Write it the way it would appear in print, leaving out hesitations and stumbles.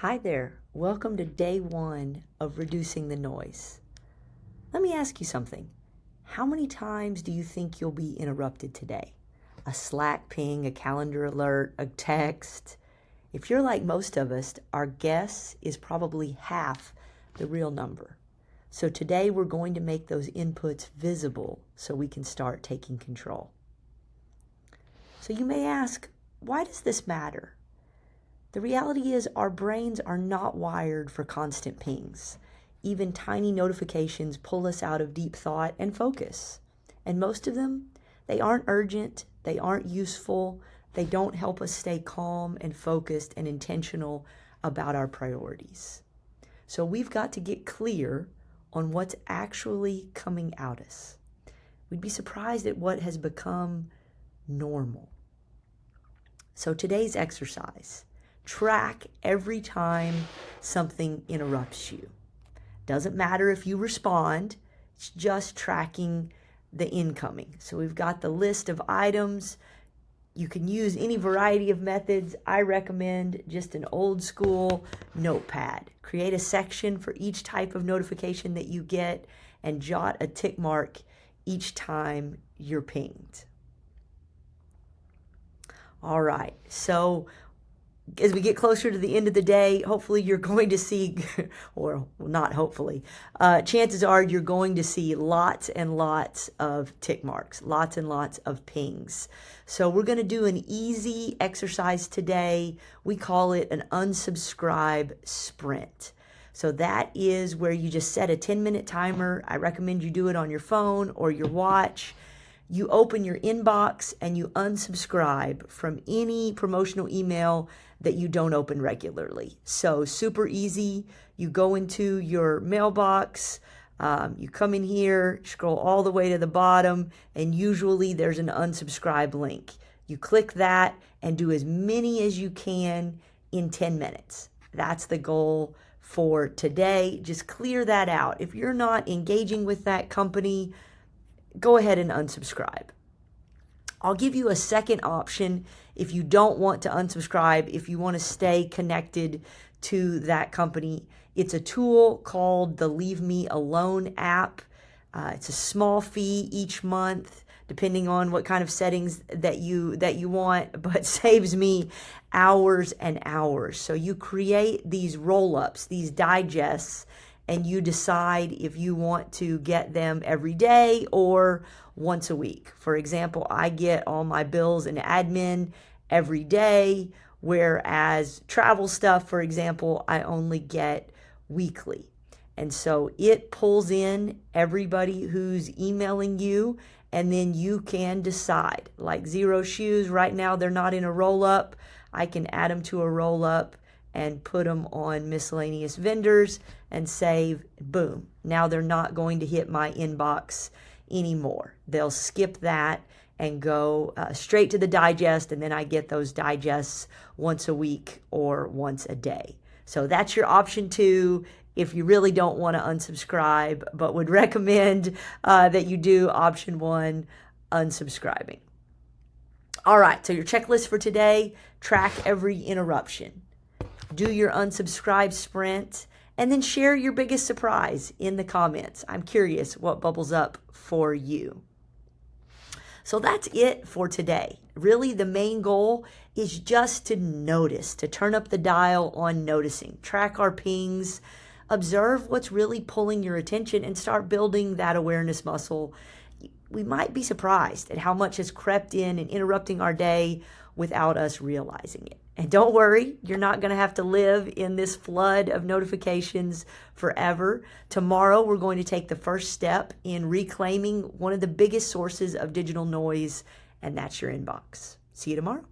Hi there. Welcome to day 1 of reducing the noise. Let me ask you something. How many times do you think you'll be interrupted today? A Slack ping, a calendar alert, a text? If you're like most of us, our guess is probably half the real number. So today we're going to make those inputs visible so we can start taking control. So you may ask, why does this matter? The reality is our brains are not wired for constant pings. Even tiny notifications pull us out of deep thought and focus. And most of them, they aren't urgent, they aren't useful, they don't help us stay calm and focused and intentional about our priorities. So we've got to get clear on what's actually coming at us. We'd be surprised at what has become normal. So today's exercise. Track every time something interrupts you. Doesn't matter if you respond, it's just tracking the incoming. So we've got the list of items. You can use any variety of methods. I recommend just an old school notepad. Create a section for each type of notification that you get and jot a tick mark each time you're pinged. All right, so as we get closer to the end of the day, hopefully you're going to see, or not hopefully, chances are you're going to see lots and lots of tick marks, lots and lots of pings. So we're going to do an easy exercise today. We call it an unsubscribe sprint. So that is where you just set a 10-minute timer. I recommend you do it on your phone or your watch. You open your inbox and you unsubscribe from any promotional email that you don't open regularly. So super easy. You go into your mailbox, you come in here, scroll all the way to the bottom, and usually there's an unsubscribe link. You click that and do as many as you can in 10 minutes. That's the goal for today. Just clear that out. If you're not engaging with that company, go ahead and unsubscribe. I'll give you a second option if you don't want to unsubscribe, if you want to stay connected to that company. It's a tool called the Leave Me Alone app. It's a small fee each month, depending on what kind of settings that you want, but saves me hours and hours. So you create these roll-ups, these digests, and you decide if you want to get them every day or once a week. For example, I get all my bills and admin every day, whereas travel stuff, for example, I only get weekly. And so it pulls in everybody who's emailing you, and then you can decide. Like Zero Shoes, right now they're not in a roll-up. I can add them to a roll-up and put them on miscellaneous vendors and save, boom. Now they're not going to hit my inbox anymore. They'll skip that and go straight to the digest, and then I get those digests once a week or once a day. So that's your option 2 if you really don't want to unsubscribe, but would recommend that you do option 1, unsubscribing. All right, so your checklist for today: track every interruption, do your unsubscribe sprint, and then share your biggest surprise in the comments. I'm curious what bubbles up for you. So that's it for today. Really, the main goal is just to notice, to turn up the dial on noticing, track our pings, observe what's really pulling your attention, and start building that awareness muscle. We might be surprised at how much has crept in and interrupting our day without us realizing it. And don't worry, you're not going to have to live in this flood of notifications forever. Tomorrow, we're going to take the first step in reclaiming one of the biggest sources of digital noise, and that's your inbox. See you tomorrow.